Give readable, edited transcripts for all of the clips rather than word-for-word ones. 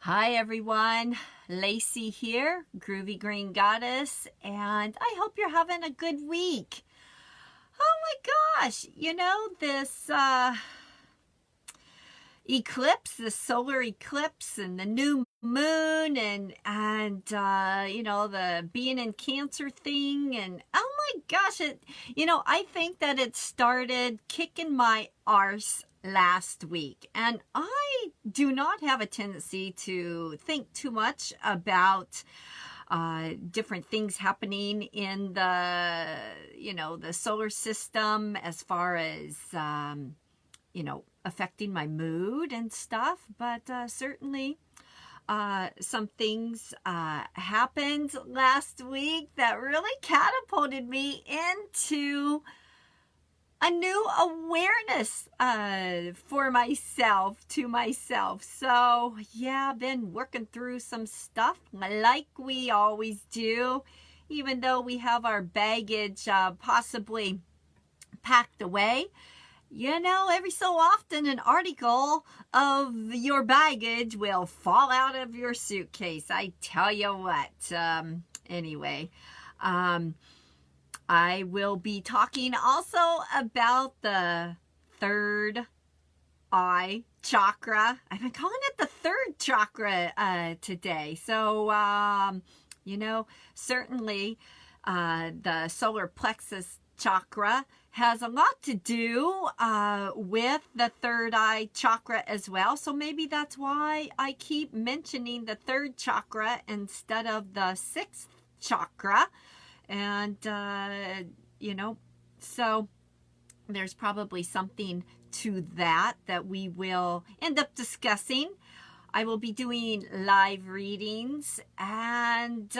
Hi everyone, Lacey here, Groovy Green Goddess, and I hope you're having a good week. Oh my gosh, this eclipse, the solar eclipse and the new moon and the being in Cancer thing, and oh my gosh, I think that it started kicking my arse last week, and I do not have a tendency to think too much about different things happening in the solar system as far as affecting my mood and stuff, but certainly some things happened last week that really catapulted me into a new awareness for myself, to myself. So yeah, I've been working through some stuff like we always do, even though we have our baggage possibly packed away. Every so often an article of your baggage will fall out of your suitcase. I tell you what. Anyway, I will be talking also about the Third Eye Chakra. I've been calling it the third chakra today. So, certainly the solar plexus chakra has a lot to do with the third eye chakra as well. So maybe that's why I keep mentioning the third chakra instead of the sixth chakra. And, so there's probably something to that we will end up discussing. I will be doing live readings and,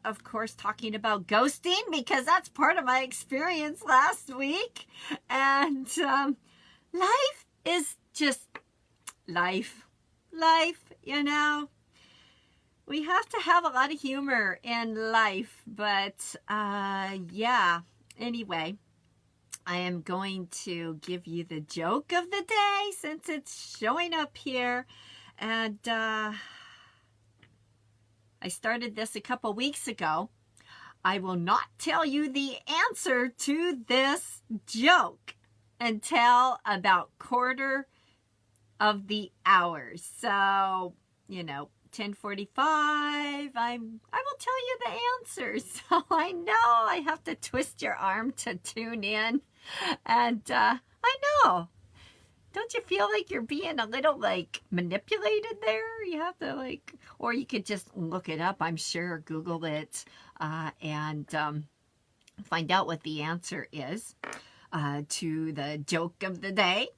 of course, talking about ghosting because that's part of my experience last week. And life is just life. We have to have a lot of humor in life, but yeah. Anyway, I am going to give you the joke of the day since it's showing up here. And I started this a couple weeks ago. I will not tell you the answer to this joke until about quarter of the hour. So, 10:45, I will tell you the answer. So I know I have to twist your arm to tune in. And I know. Don't you feel like you're being a little manipulated there? You have to or you could just look it up, I'm sure, Google it, and find out what the answer is to the joke of the day.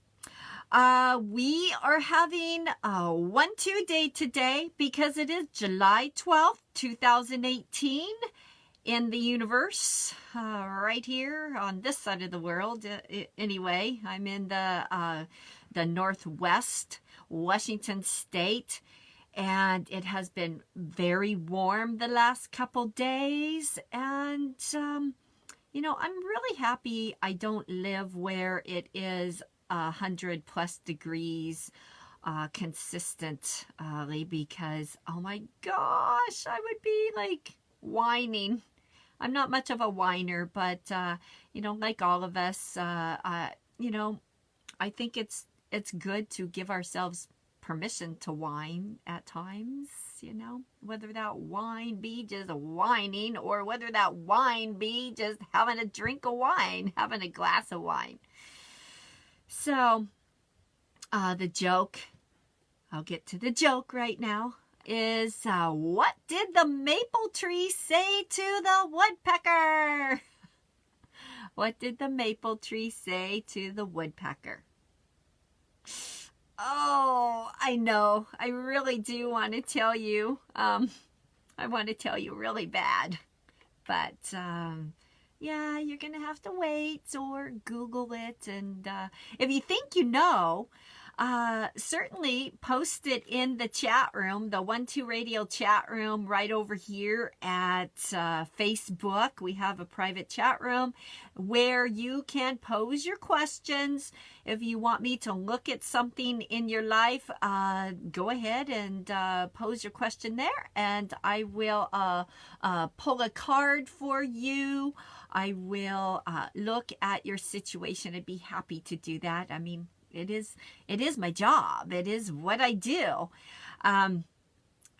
We are having a 1-2 day today because it is July 12th, 2018 in the universe, right here on this side of the world. Anyway, I'm in the Northwest Washington state, and it has been very warm the last couple days, and I'm really happy I don't live where it is 100+ degrees consistently, because oh my gosh, I would be whining. I'm not much of a whiner, but like all of us, I think it's good to give ourselves permission to whine at times, whether that whine be just whining or whether that whine be just having a drink of wine, having a glass of wine. So, the joke, I'll get to the joke right now, is what did the maple tree say to the woodpecker? What did the maple tree say to the woodpecker? Oh, I know. I really do want to tell you. I want to tell you really bad. But, yeah, you're going to have to wait or Google it. And if you think you know, certainly post it in the chat room, the 1-2 Radio chat room right over here at Facebook. We have a private chat room where you can pose your questions. If you want me to look at something in your life, go ahead and pose your question there, and I will pull a card for you. I will look at your situation. I'd be happy to do that. I mean, it is my job. It is what I do.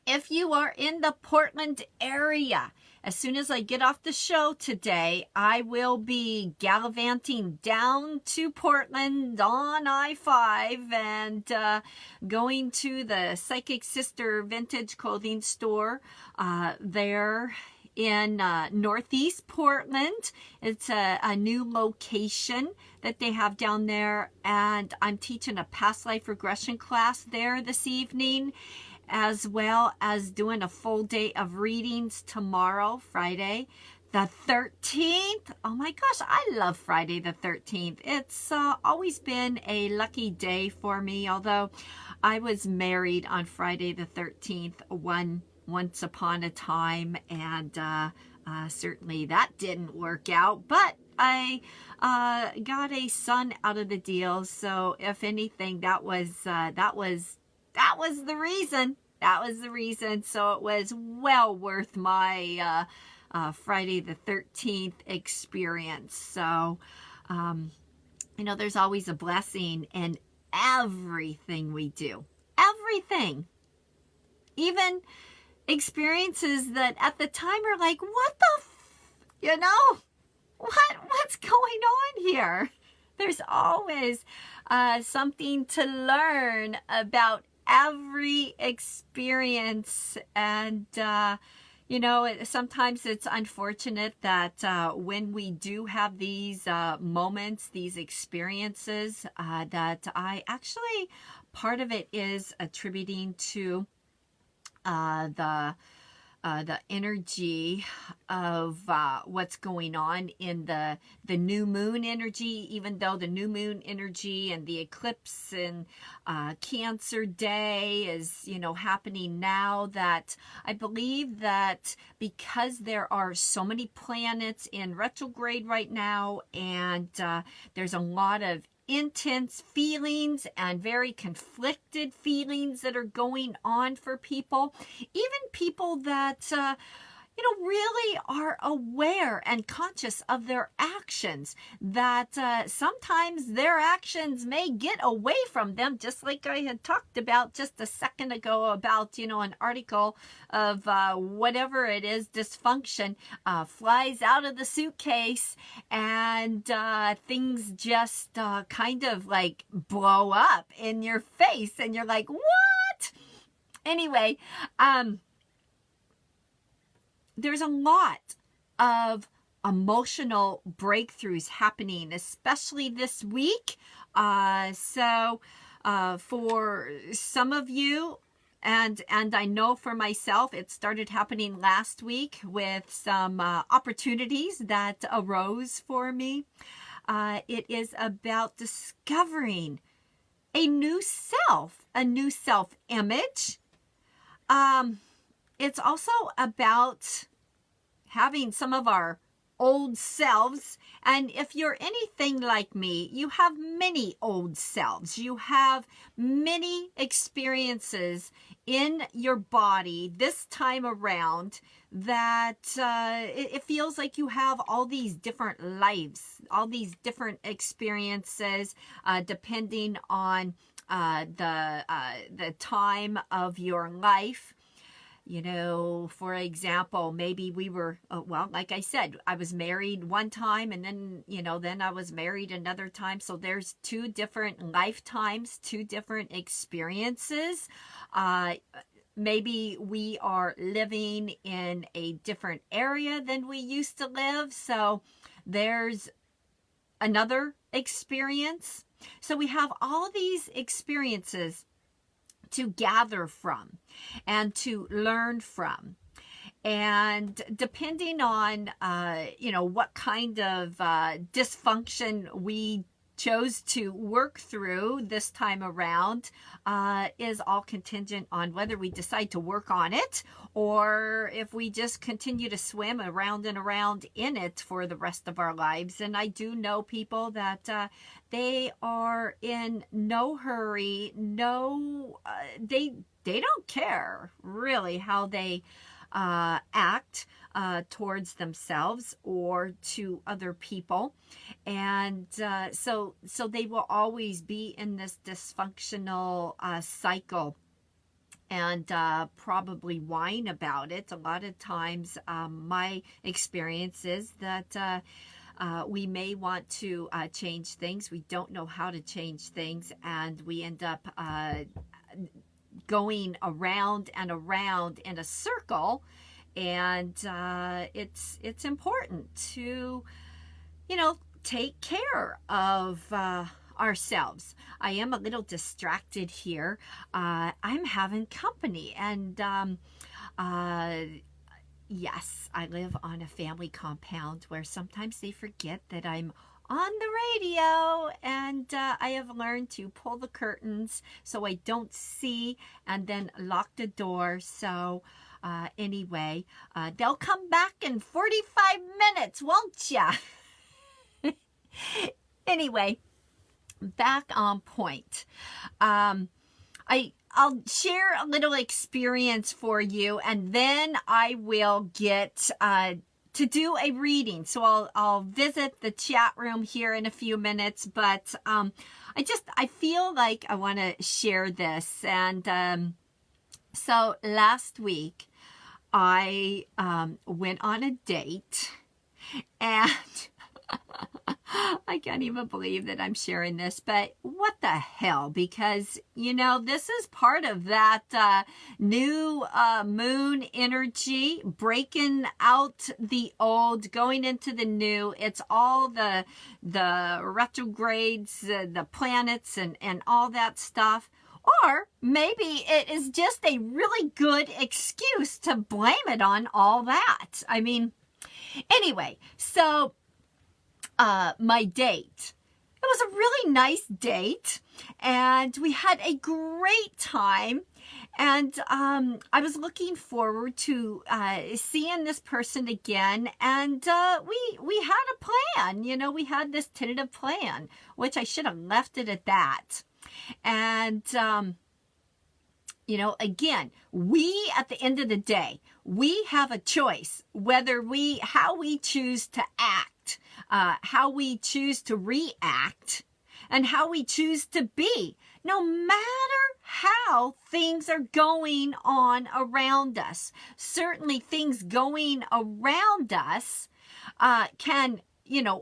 If you are in the Portland area, as soon as I get off the show today, I will be gallivanting down to Portland on I-5 and going to the Psychic Sister Vintage Clothing Store there in Northeast Portland. It's a new location that they have down there, and I'm teaching a past life regression class there this evening, as well as doing a full day of readings tomorrow, Friday the 13th. Oh my gosh, I love Friday the 13th. It's always been a lucky day for me, although I was married on Friday the 13th once upon a time, and certainly that didn't work out, but I got a son out of the deal. So if anything, that was the reason. That was the reason. So it was well worth my Friday the 13th experience. So, there's always a blessing in everything we do. Everything. Even experiences that at the time are like, what the what's going on here? There's always something to learn about every experience, and sometimes it's unfortunate that when we do have these moments, these experiences, that I actually, part of it is attributing to the energy of what's going on in the new moon energy, even though the new moon energy and the eclipse and Cancer Day is, happening now, that I believe that because there are so many planets in retrograde right now, and there's a lot of intense feelings and very conflicted feelings that are going on for people, even people that really are aware and conscious of their actions, that sometimes their actions may get away from them, just like I had talked about just a second ago about, an article of whatever it is, dysfunction flies out of the suitcase, and things just kind of like blow up in your face, and you're like, what? Anyway, there's a lot of emotional breakthroughs happening, especially this week. So for some of you, and I know for myself, it started happening last week with some opportunities that arose for me. It is about discovering a new self-image. It's also about having some of our old selves. And if you're anything like me, you have many old selves. You have many experiences in your body this time around that it feels like you have all these different lives, all these different experiences, depending on the time of your life. For example, maybe we were, like I said, I was married one time, and then, then I was married another time. So there's two different lifetimes, two different experiences. Maybe we are living in a different area than we used to live. So there's another experience. So we have all these experiences to gather from and to learn from. And depending on, what kind of dysfunction we chose to work through this time around is all contingent on whether we decide to work on it or if we just continue to swim around and around in it for the rest of our lives. And I do know people that they are in no hurry, they don't care really how they act towards themselves or to other people. And so they will always be in this dysfunctional cycle and probably whine about it. A lot of times my experience is that we may want to change things. We don't know how to change things, and we end up going around and around in a circle. And it's important to, take care of ourselves. I am a little distracted here. I'm having company, and yes, I live on a family compound where sometimes they forget that I'm on the radio, and I have learned to pull the curtains so I don't see and then lock the door. So anyway, they'll come back in 45 minutes, won't ya? Anyway, back on point. I'll share a little experience for you, and then I will get to do a reading. So I'll visit the chat room here in a few minutes, but I feel like I want to share this. And so last week I went on a date, and I can't even believe that I'm sharing this, but what the hell? Because, this is part of that new moon energy, breaking out the old, going into the new. It's all the retrogrades, the planets, and all that stuff. Or maybe it is just a really good excuse to blame it on all that. I mean, anyway, so my date. It was a really nice date, and we had a great time. And I was looking forward to seeing this person again. And we had a plan. We had this tentative plan, which I should have left it at that. And again, we, at the end of the day, we have a choice how we choose to act, how we choose to react, and how we choose to be, no matter how things are going on around us. Certainly things going around us can,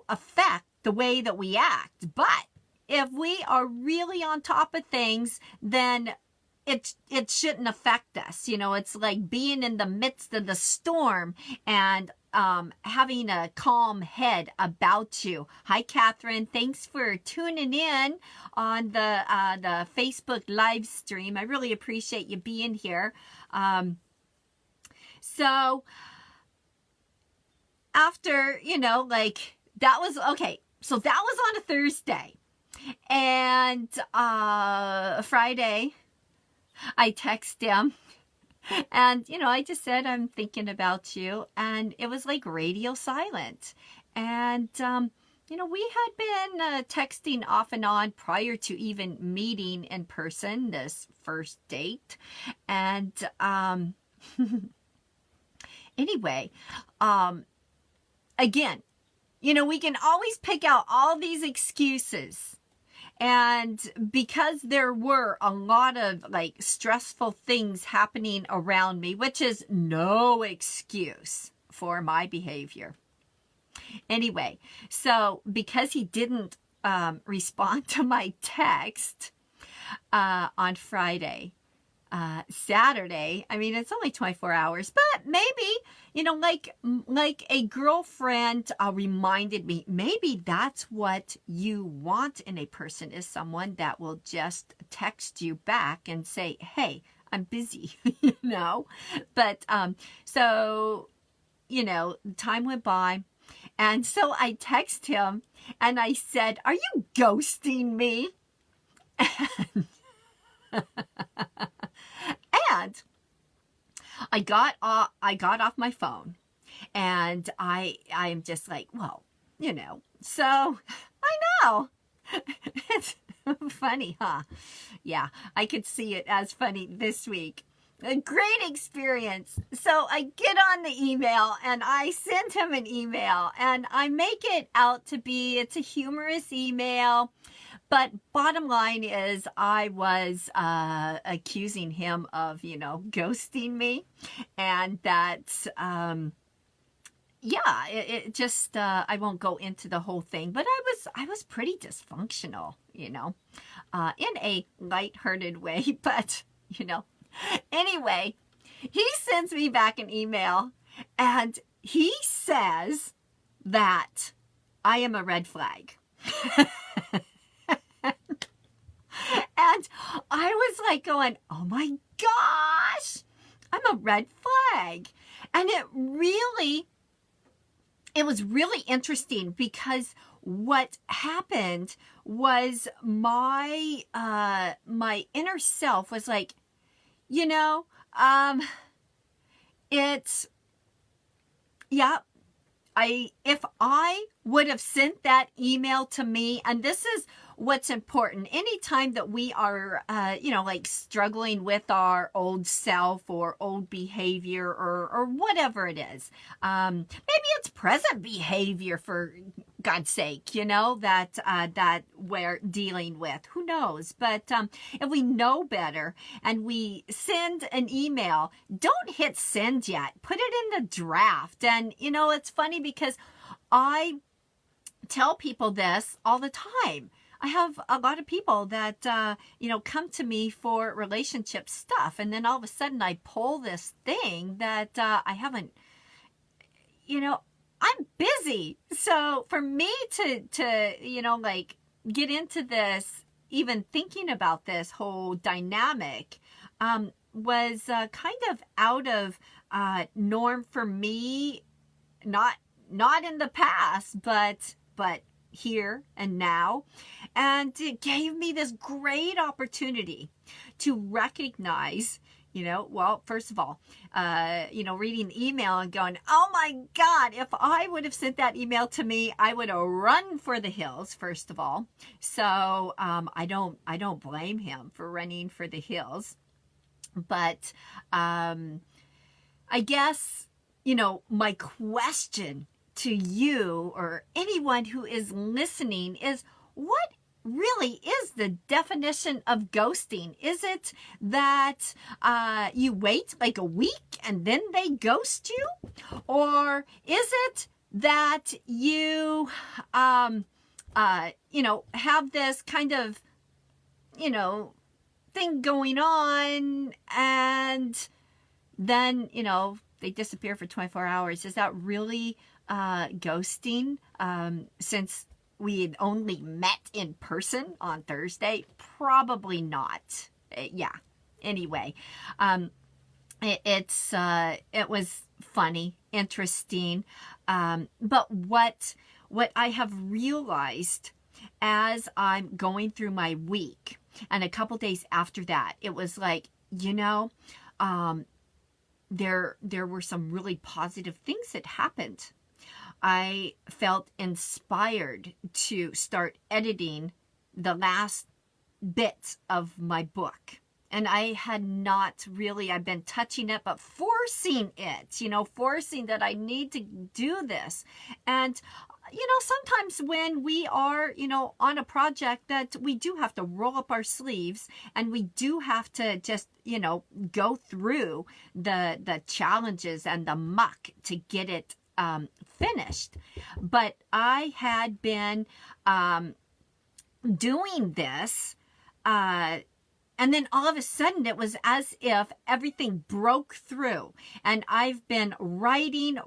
affect the way that we act. But if we are really on top of things, then it shouldn't affect us. It's like being in the midst of the storm and having a calm head about you. Hi, Catherine. Thanks for tuning in on the Facebook live stream. I really appreciate you being here. So after, that was okay. So that was on a Thursday. And Friday, I text him, and I just said, I'm thinking about you. And it was like radio silent. And we had been texting off and on prior to even meeting in person, this first date. And anyway, again, we can always pick out all these excuses. And because there were a lot of stressful things happening around me, which is no excuse for my behavior. Anyway, so because he didn't respond to my text on Friday, Saturday, I mean, it's only 24 hours, but maybe, like a girlfriend reminded me, maybe that's what you want in a person, is someone that will just text you back and say, hey, I'm busy, But, so, time went by, And so I text him and I said, "Are you ghosting me?" And I got off my phone, and I'm just like, well, so I know. It's funny, huh? Yeah, I could see it as funny this week. A great experience. So I get on the email and I send him an email, and I make it out to be, it's a humorous email. But bottom line is I was accusing him of, ghosting me. And that, yeah, it just, I won't go into the whole thing, but I was pretty dysfunctional, in a lighthearted way, but, anyway, he sends me back an email, and he says that I am a red flag. And I was like going, oh my gosh, I'm a red flag. And it was really interesting, because what happened was my inner self was like, it's, yeah, if I would have sent that email to me, and this is what's important, anytime that we are, like struggling with our old self or old behavior or whatever it is, maybe it's present behavior, for God's sake, that we're dealing with, who knows? But if we know better and we send an email, don't hit send yet, put it in the draft. And, it's funny because I tell people this all the time. I have a lot of people that, come to me for relationship stuff. And then all of a sudden I pull this thing that I haven't, I'm busy. So for me to get into this, even thinking about this whole dynamic, was kind of out of norm for me, not in the past, but here and now. And it gave me this great opportunity to recognize, first of all, reading the email and going, oh my God, if I would have sent that email to me, I would have run for the hills, first of all. So I don't blame him for running for the hills. But I guess, my question to you or anyone who is listening is, what really is the definition of ghosting? Is it that you wait like a week and then they ghost you? Or is it that you, have this kind of, thing going on, and then, they disappear for 24 hours? Is that really ghosting, since we had only met in person on Thursday? Probably not. Yeah. Anyway, it was funny, interesting. But what I have realized as I'm going through my week, and a couple days after that, it was like, there were some really positive things that happened. I felt inspired to start editing the last bit of my book. And I had not really, I've been touching it, but forcing it, forcing that I need to do this. And, sometimes when we are, on a project, that we do have to roll up our sleeves, and we do have to just, go through the challenges and the muck to get it finished. But I had been doing this, and then all of a sudden it was as if everything broke through, and I've been writing.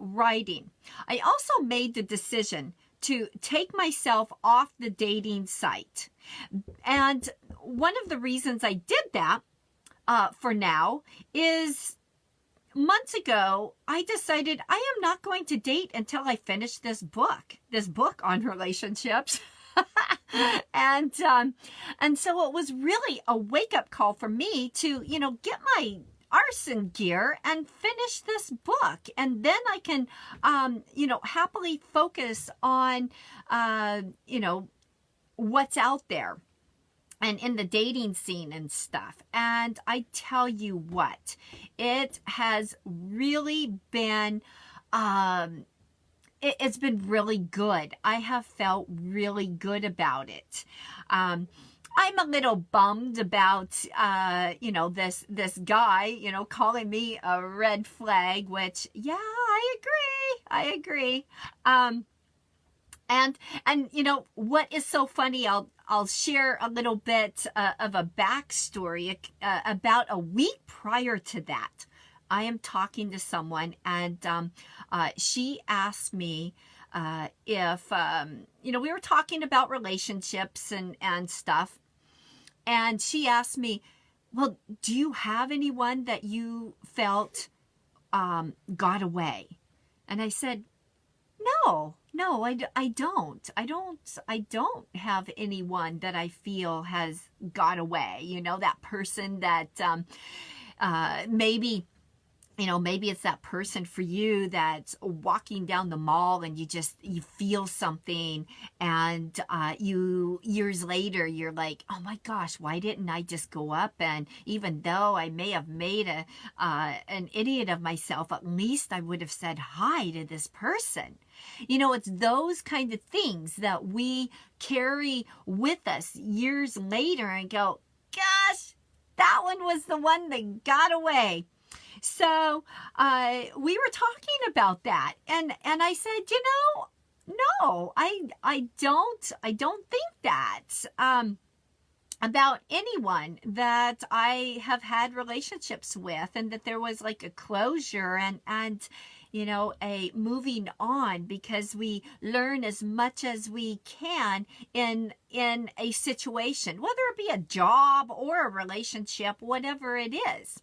I also made the decision to take myself off the dating site. And one of the reasons I did that for now is, months ago, I decided I am not going to date until I finish this book on relationships. and so it was really a wake-up call for me to, get my arse in gear and finish this book. And then I can, happily focus on, what's out there and in the dating scene and stuff. And I tell you what, it has really been, it's been really good. I have felt really good about it. I'm a little bummed about, this guy, calling me a red flag, which, yeah, I agree. And what is so funny, I'll share a little bit of a backstory. About a week prior to that, I am talking to someone, and she asked me if, we were talking about relationships and stuff. And she asked me, well, do you have anyone that you felt got away? And I said, no, I don't. I don't have anyone that I feel has got away. That person that maybe it's that person for you that's walking down the mall and you feel something, and you years later you're like, oh my gosh, why didn't I just go up, and even though I may have made an idiot of myself, at least I would have said hi to this person. It's those kind of things that we carry with us years later and go, gosh, that one was the one that got away. So we were talking about that, and I said, no, I don't think that about anyone that I have had relationships with, and that there was like a closure and a moving on, because we learn as much as we can in a situation, whether it be a job or a relationship, whatever it is.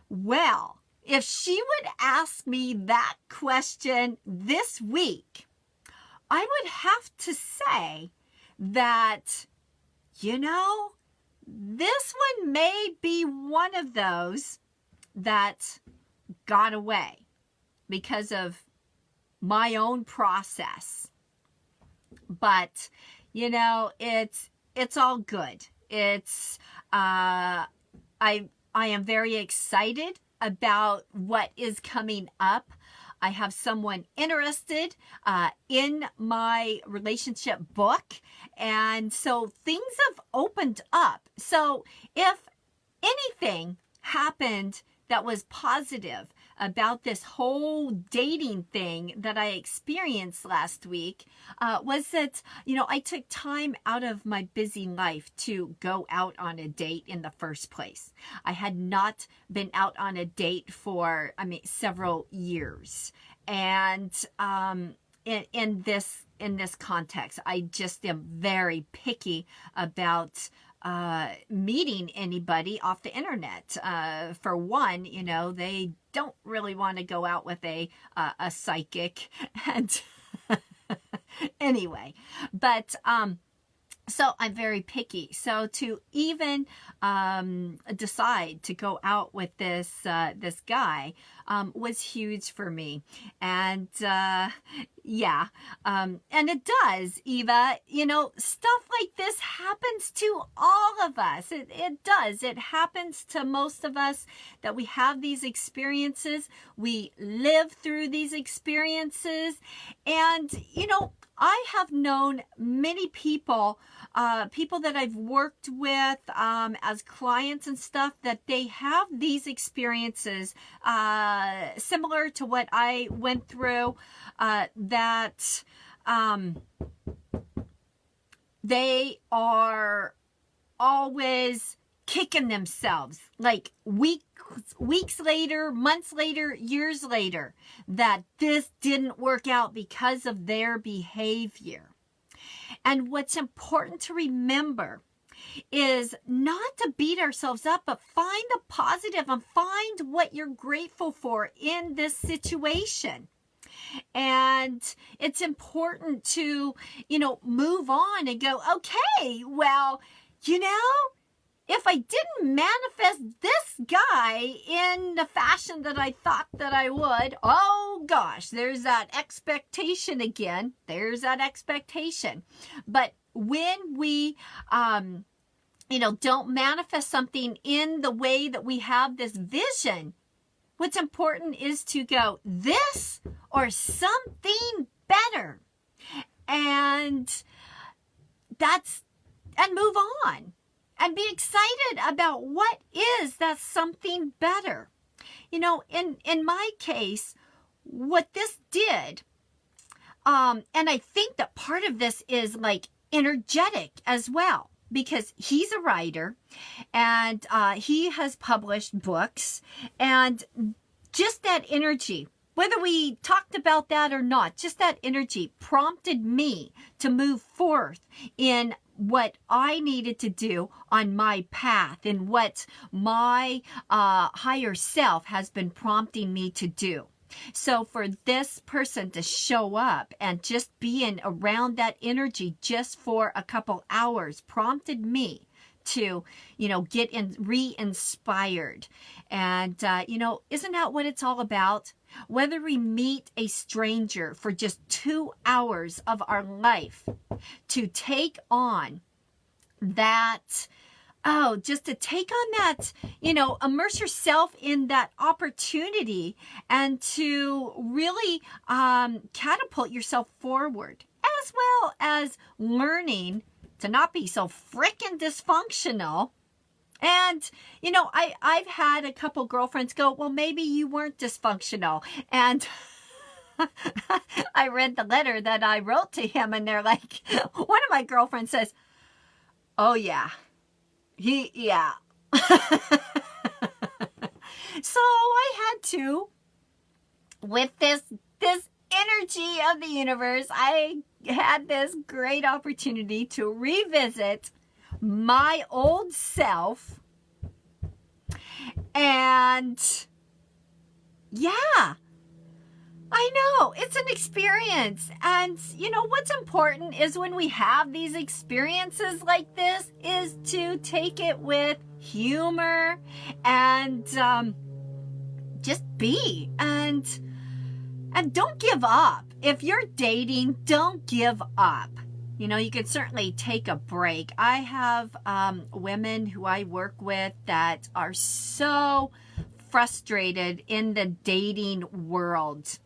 Well, if she would ask me that question this week, I would have to say that, this one may be one of those that got away because of my own process. But, it's all good. It's, I am very excited about what is coming up. I have someone interested in my relationship book. And so things have opened up. So if anything happened that was positive about this whole dating thing that I experienced last week, was that, I took time out of my busy life to go out on a date in the first place. I had not been out on a date for, several years. And in this context, I just am very picky about meeting anybody off the internet. For one, they don't really want to go out with a psychic, and anyway, but so I'm very picky. So to even decide to go out with this guy was huge for me. And yeah, and it does, Eva, stuff like this happens to all of us. It does. It happens to most of us, that we have these experiences. We live through these experiences. And, I have known many people, people that I've worked with as clients and stuff, that they have these experiences similar to what I went through, that they are always kicking themselves, like weeks later, months later, years later, that this didn't work out because of their behavior. And what's important to remember is not to beat ourselves up, but find the positive and find what you're grateful for in this situation. And it's important to, move on and go, okay, well, if I didn't manifest this guy in the fashion that I thought that I would, oh gosh, there's that expectation again. There's that expectation. But when we, don't manifest something in the way that we have this vision, what's important is to go this or something better. And move on. And be excited about what is that something better. In my case, what this did, and I think that part of this is like energetic as well, because he's a writer and he has published books, and just that energy, whether we talked about that or not, just that energy prompted me to move forth in what I needed to do on my path and what my higher self has been prompting me to do. So for this person to show up and just being around that energy just for a couple hours prompted me to, get re-inspired. And, isn't that what it's all about? Whether we meet a stranger for just 2 hours of our life to take on that, just to take on that, immerse yourself in that opportunity and to really catapult yourself forward, as well as learning to not be so freaking dysfunctional. And, I've had a couple girlfriends go, well, maybe you weren't dysfunctional. And I read the letter that I wrote to him, and they're like, one of my girlfriends says, oh, yeah. Yeah. So I had to, with this energy of the universe, I had this great opportunity to revisit my old self. And yeah, I know it's an experience. And what's important is when we have these experiences like this is to take it with humor and just be and don't give up. If you're dating, don't give up. You could certainly take a break. I have women who I work with that are so frustrated in the dating world.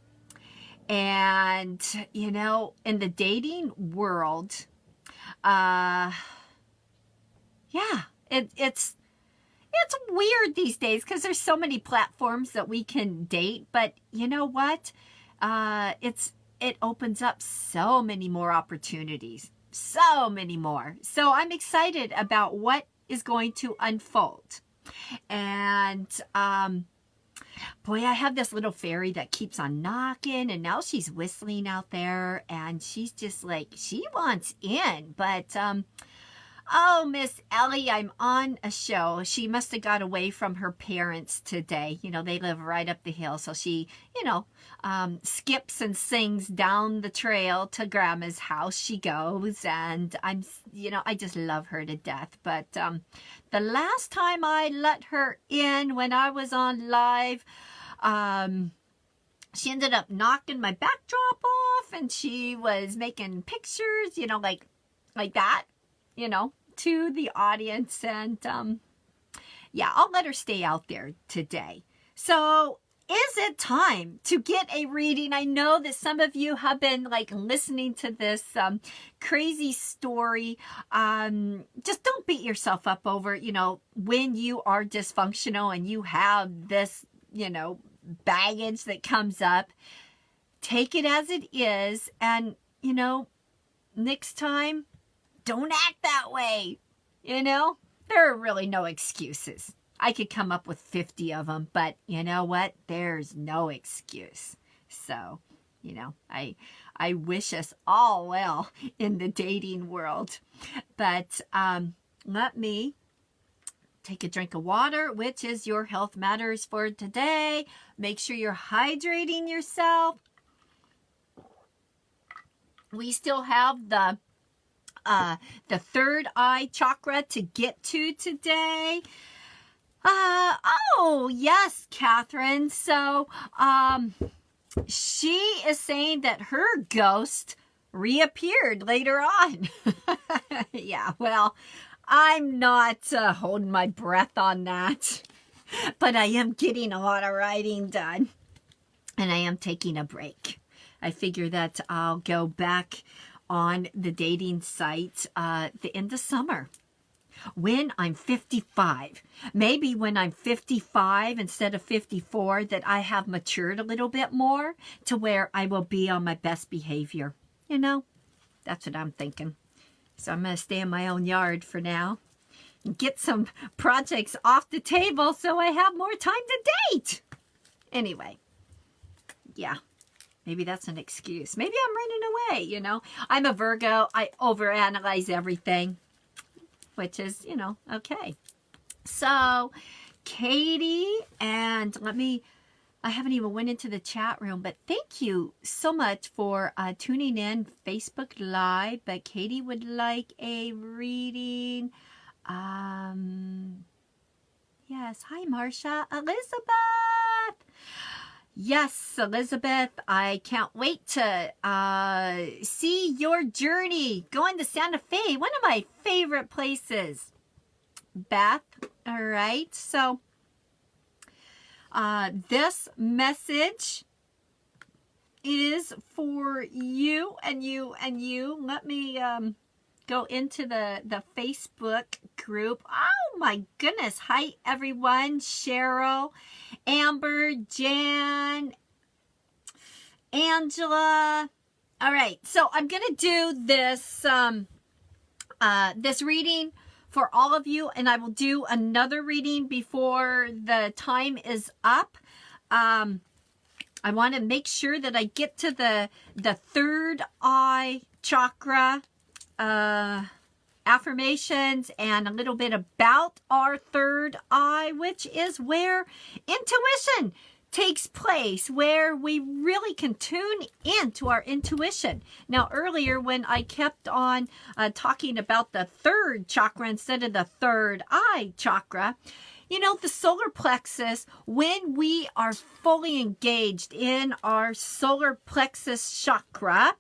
And, in the dating world, it's weird these days because there's so many platforms that we can date. But you know what? It opens up so many more opportunities, so many more. So I'm excited about what is going to unfold. And, boy, I have this little fairy that keeps on knocking, and now she's whistling out there, and she's just like, she wants in. But, oh, Miss Ellie, I'm on a show. She must have got away from her parents today. They live right up the hill. So she, skips and sings down the trail to Grandma's house. She goes, and I just love her to death. But the last time I let her in when I was on live, she ended up knocking my backdrop off, and she was making pictures, like that, to the audience. And I'll let her stay out there today. So is it time to get a reading? I know that some of you have been listening to this crazy story. Just don't beat yourself up over, when you are dysfunctional and you have this, baggage that comes up. Take it as it is. And, next time, don't act that way. There are really no excuses. I could come up with 50 of them, but you know what? There's no excuse. So, I wish us all well in the dating world. But let me take a drink of water, which is your health matters for today. Make sure you're hydrating yourself. We still have the third eye chakra to get to today. Oh, yes, Catherine. So, she is saying that her ghost reappeared later on. Yeah, well, I'm not holding my breath on that, but I am getting a lot of writing done, and I am taking a break. I figure that I'll go back on the dating site the end of summer when I'm 55. Maybe when I'm 55 instead of 54, that I have matured a little bit more to where I will be on my best behavior. You know, that's what I'm thinking. So I'm going to stay in my own yard for now and get some projects off the table so I have more time to date. Anyway, yeah. Maybe that's an excuse. Maybe I'm running away, you know. I'm a Virgo. I overanalyze everything, which is, you know, okay. So, Katie, and I haven't even went into the chat room, but thank you so much for tuning in Facebook Live. But Katie would like a reading. Yes. Hi, Marcia. Elizabeth. Yes, Elizabeth, I can't wait to see your journey going to Santa Fe, one of my favorite places. Beth, all right, so this message is for you and you and you. Let me go into the Facebook group. Oh my goodness. Hi everyone. Cheryl, Amber, Jan, Angela. All right. So I'm going to do this this reading for all of you, and I will do another reading before the time is up. I want to make sure that I get to the third eye chakra affirmations and a little bit about our third eye, which is where intuition takes place, where we really can tune into our intuition. Now, earlier when I kept on talking about the third chakra instead of the third eye chakra, you know, the solar plexus, when we are fully engaged in our solar plexus chakra,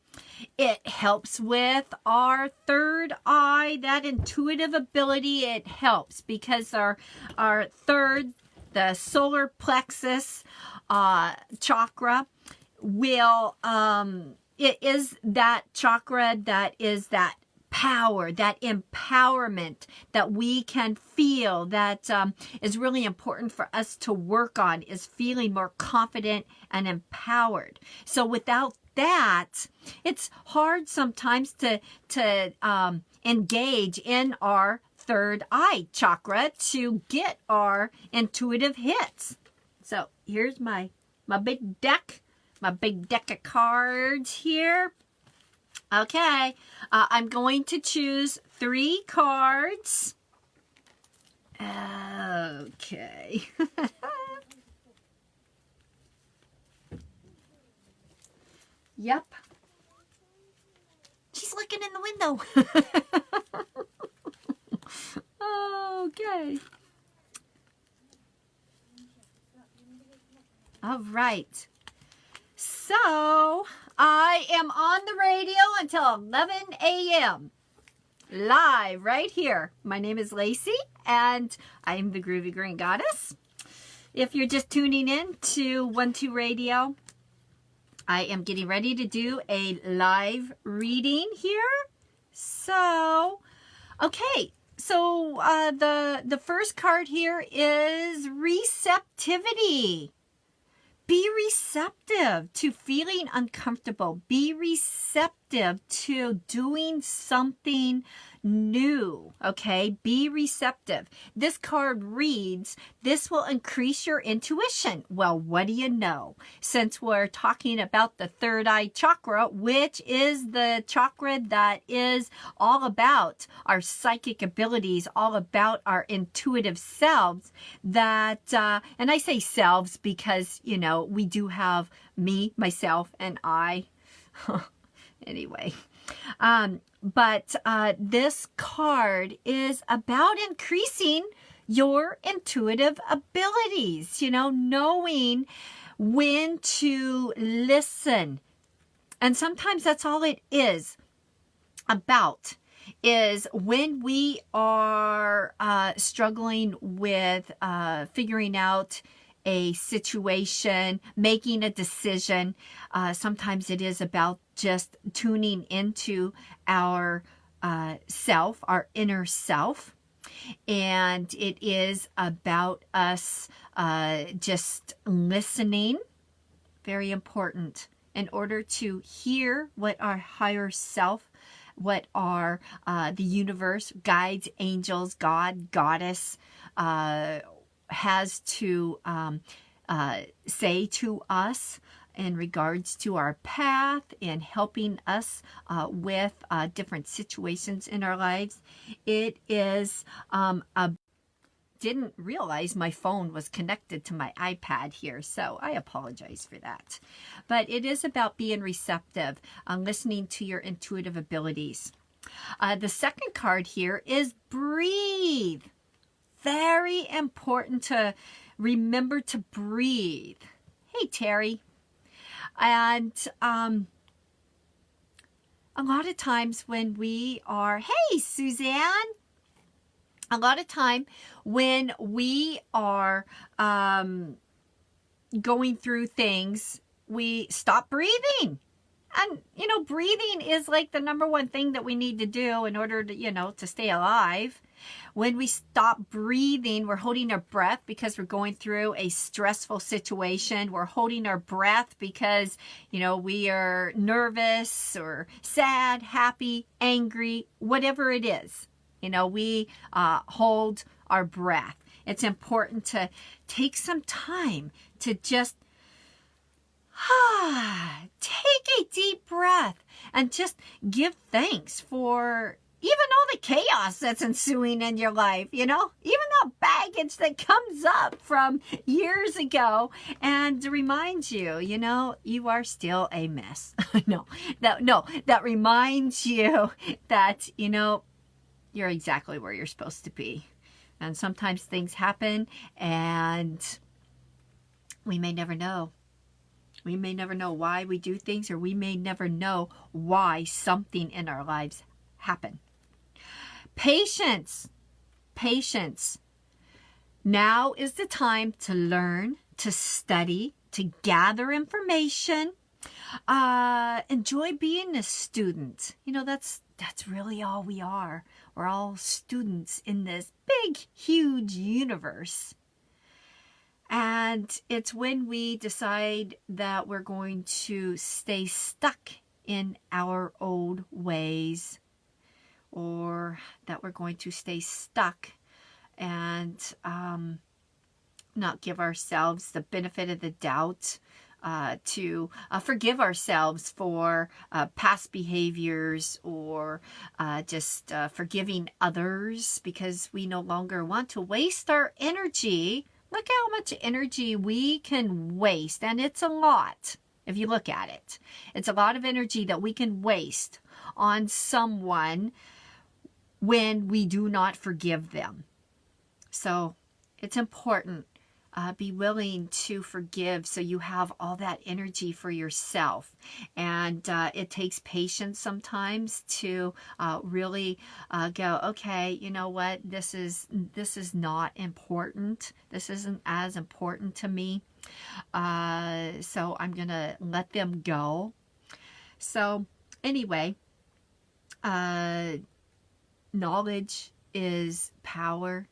it helps with our third eye, that intuitive ability. It helps because our third, the solar plexus chakra will, it is that chakra that is that power, that empowerment that we can feel, that is really important for us to work on, is feeling more confident and empowered. So without that, it's hard sometimes to engage in our third eye chakra to get our intuitive hits. So here's my big deck, of cards here. Okay, I'm going to choose 3 cards. Okay. Yep. She's looking in the window. Okay. All right. So, I am on the radio until 11 a.m. live right here. My name is Lacey, and I am the Groovy Green Goddess. If you're just tuning in to 12 Radio, I am getting ready to do a live reading here. So, okay. So, the first card here is receptivity. Be receptive to feeling uncomfortable. Be receptive receptive to doing something new, okay? Be receptive. This card reads, this will increase your intuition. Well, what do you know? Since we're talking about the third eye chakra, which is the chakra that is all about our psychic abilities, all about our intuitive selves, that, and I say selves because, you know, we do have me, myself, and I. Anyway, but this card is about increasing your intuitive abilities, you know, knowing when to listen. And sometimes that's all it is about, is when we are struggling with figuring out a situation, making a decision. Sometimes it is about just tuning into our self, our inner self. And it is about us just listening. Very important in order to hear what our higher self, what our the universe, guides, angels, God, goddess, has to say to us in regards to our path and helping us with different situations in our lives. It is didn't realize my phone was connected to my iPad here, so I apologize for that. But it is about being receptive, listening to your intuitive abilities. The second card here is breathe. Very important to remember to breathe. Hey, Terry. And a lot of times when we are, hey, Suzanne. A lot of time when we are going through things, we stop breathing. And, you know, breathing is like the number one thing that we need to do in order to, you know, to stay alive. When we stop breathing, we're holding our breath because we're going through a stressful situation. We're holding our breath because, you know, we are nervous or sad, happy, angry, whatever it is. You know, we hold our breath. It's important to take some time to just take a deep breath and just give thanks for even all the chaos that's ensuing in your life, you know, even the baggage that comes up from years ago, and to remind you, you know, you are still a mess. that reminds you that, you know, you're exactly where you're supposed to be. And sometimes things happen and we may never know. We may never know why we do things, or we may never know why something in our lives happen. Patience. Patience. Now is the time to learn, to study, to gather information. Enjoy being a student. You know, that's really all we are. We're all students in this big, huge universe. And it's when we decide that we're going to stay stuck in our old ways, or that we're going to stay stuck and not give ourselves the benefit of the doubt, to forgive ourselves for past behaviors, or just forgiving others because we no longer want to waste our energy. Look how much energy we can waste, and it's a lot if you look at it. It's a lot of energy that we can waste on someone when we do not forgive them. So it's important. Be willing to forgive so you have all that energy for yourself. And it takes patience sometimes to really go, okay, you know what, this is not important. This isn't as important to me. So I'm going to let them go. So anyway, knowledge is power.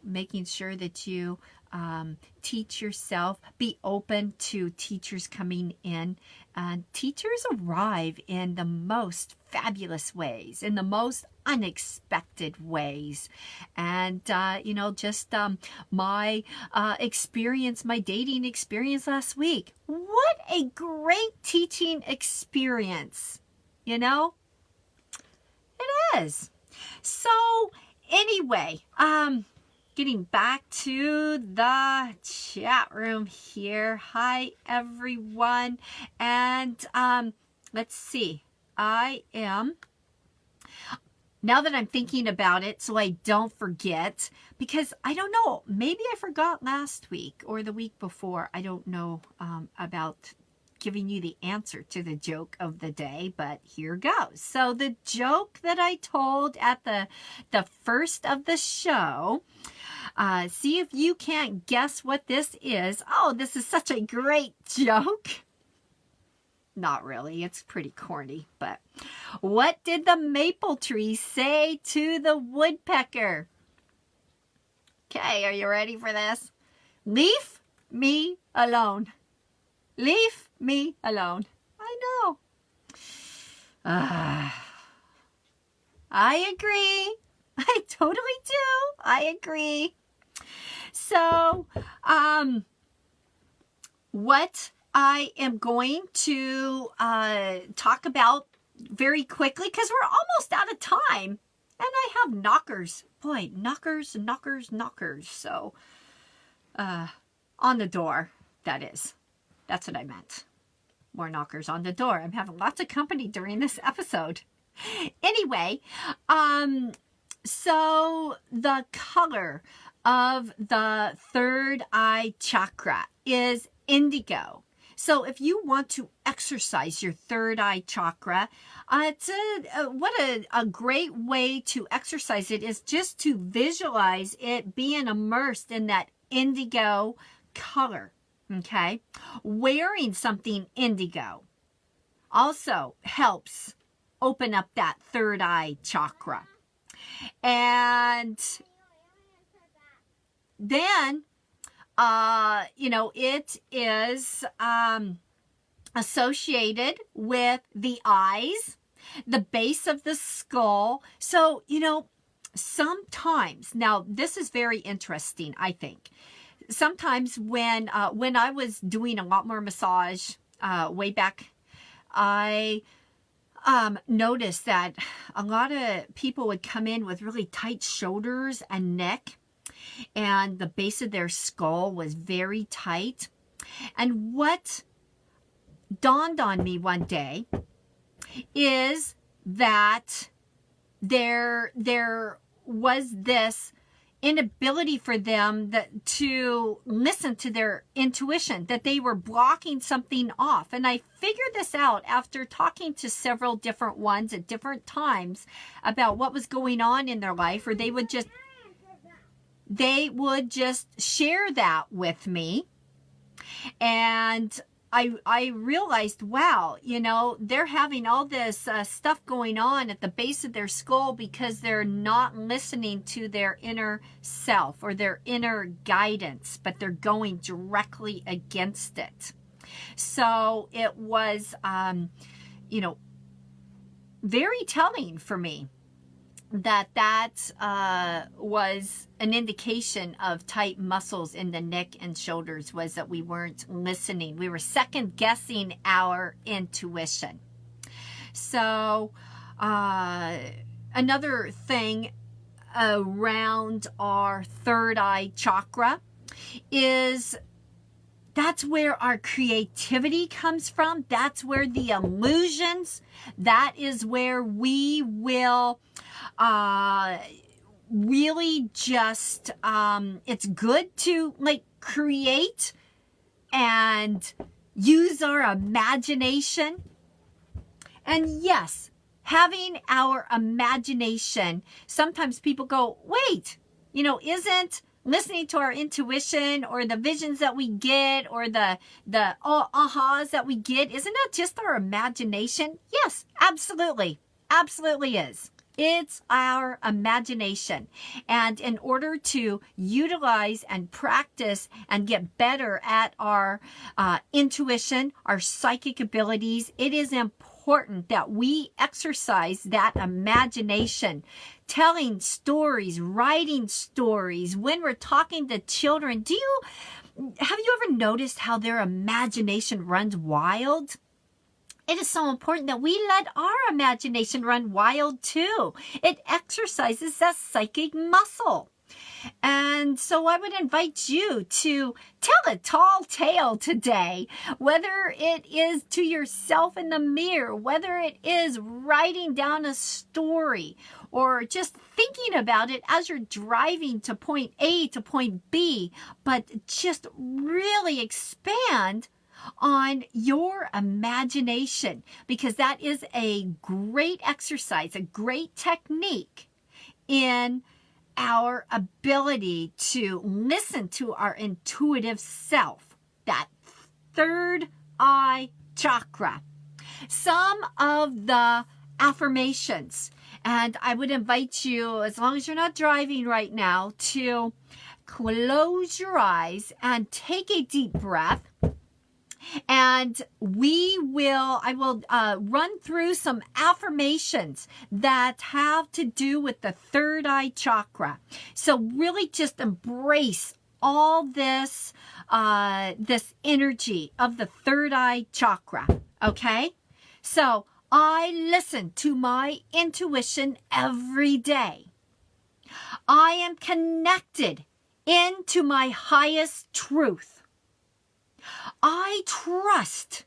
making sure that you teach yourself, be open to teachers coming in. And teachers arrive in the most fabulous ways, in the most unexpected ways. And, just my experience, my dating experience last week. What a great teaching experience, It is. So anyway, getting back to the chat room here. Hi, everyone. And let's see. Now that I'm thinking about it, so I don't forget, because I don't know, maybe I forgot last week or the week before. I don't know about giving you the answer to the joke of the day, but here goes. So the joke that I told at the first of the show, see if you can't guess what this is. Oh, this is such a great joke. Not really, it's pretty corny, but what did the maple tree say to the woodpecker? Okay, are you ready for this? Leave me alone. Leave me alone. I know. I agree. I totally do. I agree. So, what I am going to talk about very quickly, because we're almost out of time, and I have knockers. Boy, knockers. So, on the door, that is. That's what I meant. More knockers on the door. I'm having lots of company during this episode. Anyway, so the color of the third eye chakra is indigo. So if you want to exercise your third eye chakra, it's a great way to exercise it is just to visualize it being immersed in that indigo color. Okay, wearing something indigo also helps open up that third eye chakra. And then, it is associated with the eyes, the base of the skull. So, sometimes, now this is very interesting, I think. Sometimes when I was doing a lot more massage way back, I noticed that a lot of people would come in with really tight shoulders and neck, and the base of their skull was very tight. And what dawned on me one day is that there was this inability for them to listen to their intuition, that they were blocking something off. And I figured this out after talking to several different ones at different times about what was going on in their life, or they would just share that with me. And I realized, wow, they're having all this stuff going on at the base of their skull because they're not listening to their inner self or their inner guidance, but they're going directly against it. So it was, very telling for me that was an indication of tight muscles in the neck and shoulders, was that we weren't listening. We were second guessing our intuition. So another thing around our third eye chakra is that's where our creativity comes from. That's where the illusions, that is where we will really just, it's good to create and use our imagination. And yes, having our imagination, sometimes people go, wait, isn't listening to our intuition or the visions that we get or the ahas that we get, isn't that just our imagination? Yes, absolutely. Absolutely is. It's our imagination. And in order to utilize and practice and get better at our intuition, our psychic abilities, it is important that we exercise that imagination, telling stories, writing stories. When we're talking to children, have you ever noticed how their imagination runs wild? It is so important that we let our imagination run wild too. It exercises that psychic muscle. And so I would invite you to tell a tall tale today, whether it is to yourself in the mirror, whether it is writing down a story, or just thinking about it as you're driving to point A to point B, but just really expand on your imagination, because that is a great exercise, a great technique in our ability to listen to our intuitive self, that third eye chakra. Some of the affirmations, and I would invite you, as long as you're not driving right now, to close your eyes and take a deep breath. And I will run through some affirmations that have to do with the third eye chakra. So really just embrace all this energy of the third eye chakra. Okay? So I listen to my intuition every day. I am connected into my highest truth. I trust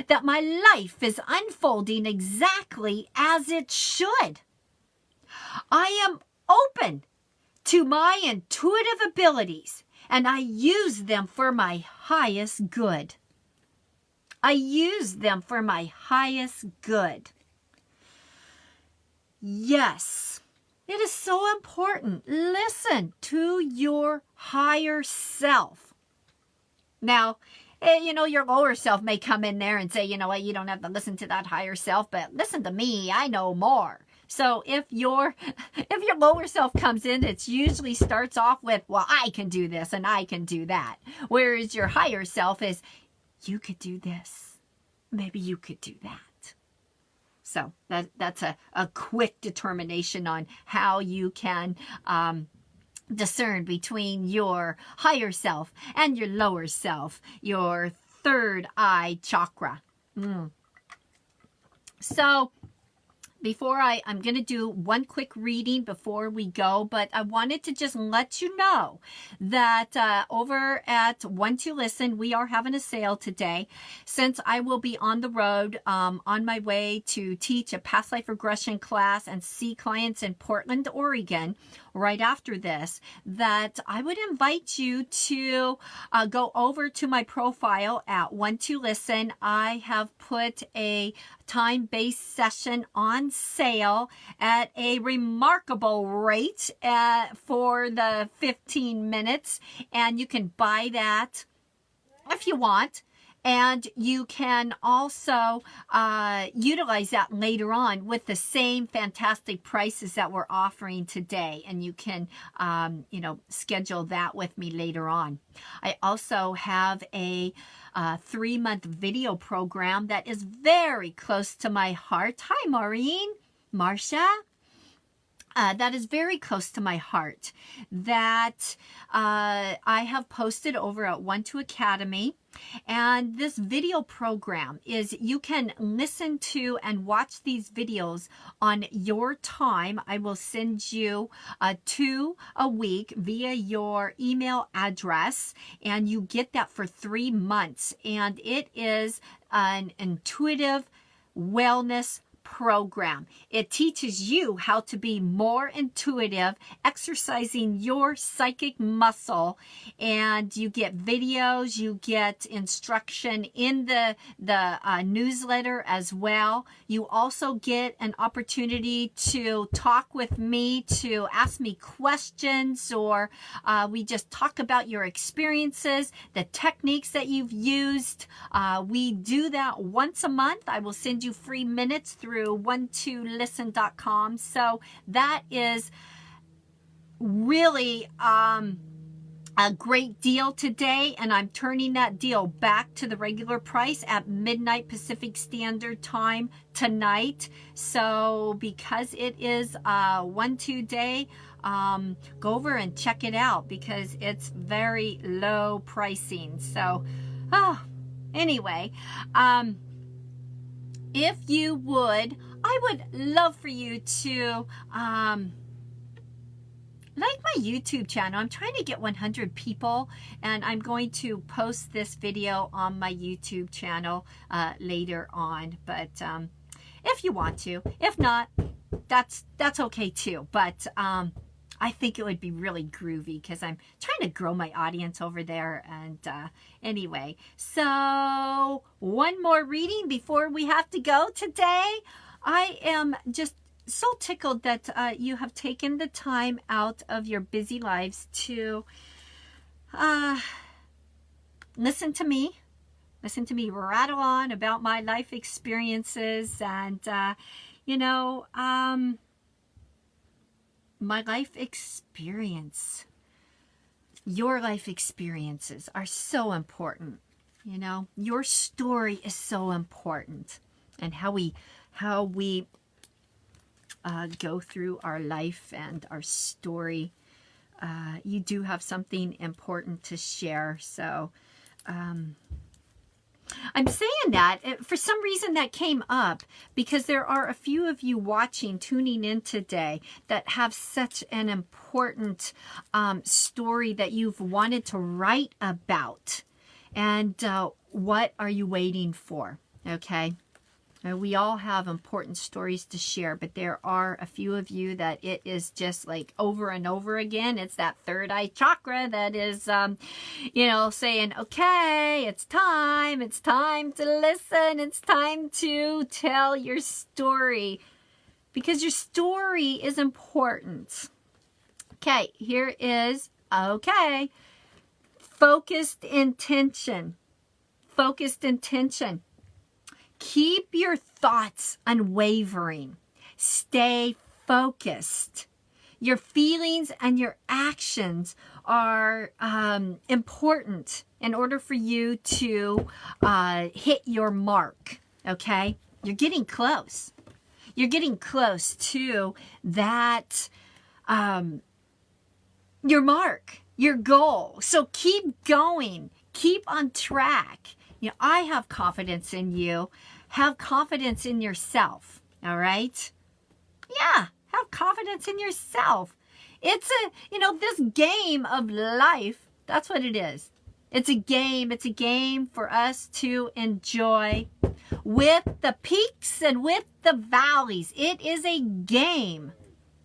that my life is unfolding exactly as it should. I am open to my intuitive abilities, and I use them for my highest good. I use them for my highest good. Yes, it is so important. Listen to your higher self. Now, your lower self may come in there and say, you know what, you don't have to listen to that higher self, but listen to me, I know more. So if your lower self comes in, it usually starts off with, well, I can do this and I can do that. Whereas your higher self is, you could do this. Maybe you could do that. So that's a quick determination on how you can discern between your higher self and your lower self, your third eye chakra. So before I'm going to do one quick reading before we go, but I wanted to just let you know that over at One to Listen, we are having a sale today. Since I will be on the road on my way to teach a past life regression class and see clients in Portland, Oregon, right after this, that I would invite you to go over to my profile at One to Listen. I have put a time-based session on sale at a remarkable rate for the 15 minutes, and you can buy that if you want. And you can also utilize that later on with the same fantastic prices that we're offering today. And you can, schedule that with me later on. I also have a 3-month video program that is very close to my heart. Hi, Maureen, Marcia. That is very close to my heart, that I have posted over at One to Academy. And this video program is, you can listen to and watch these videos on your time. I will send you 2 a week via your email address, and you get that for 3 months. And it is an intuitive wellness program. It teaches you how to be more intuitive, exercising your psychic muscle, and you get videos, you get instruction in the newsletter as well. You also get an opportunity to talk with me, to ask me questions, or we just talk about your experiences, the techniques that you've used. We do that once a month. I will send you free minutes through through 12listen.com. So that is really a great deal today, and I'm turning that deal back to the regular price at midnight Pacific Standard Time tonight. So because it is a 1-2 day, go over and check it out because it's very low pricing. So anyway, if you would, I would love for you to like my YouTube channel. I'm trying to get 100 people, and I'm going to post this video on my YouTube channel later on. But if you want to, if not, that's okay too. But I think it would be really groovy because I'm trying to grow my audience over there. And anyway, so one more reading before we have to go today. I am just so tickled that you have taken the time out of your busy lives to listen to me rattle on about my life experiences. And my life experience, your life experiences are so important. Your story is so important, and how we go through our life and our story. You do have something important to share. So I'm saying that for some reason that came up because there are a few of you watching, tuning in today, that have such an important story that you've wanted to write about. And what are you waiting for? Okay. We all have important stories to share, but there are a few of you that it is just like over and over again. It's that third eye chakra that is, saying, okay, it's time to listen. It's time to tell your story because your story is important. Okay, here is, focused intention. Focused intention. Keep your thoughts unwavering. Stay focused. Your feelings and your actions are important in order for you to hit your mark, okay? You're getting close. You're getting close to that, your mark, your goal. So keep going. Keep on track. I have confidence in you. Have confidence in yourself. All right? Yeah, have confidence in yourself. It's this game of life, that's what it is. It's a game. It's a game for us to enjoy with the peaks and with the valleys. It is a game.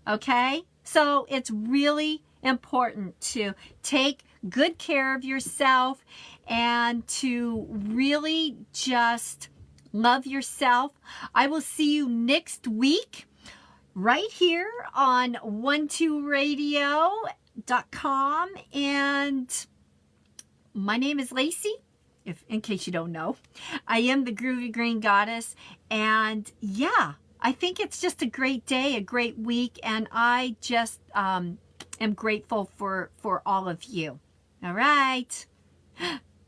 Okay? So it's really important to take good care of yourself and to really just love yourself. I will see you next week right here on 12radio.com. And my name is Lacey, in case you don't know. I am the Groovy Green Goddess. And yeah, I think it's just a great day, a great week. And I just am grateful for all of you. All right.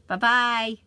Bye-bye.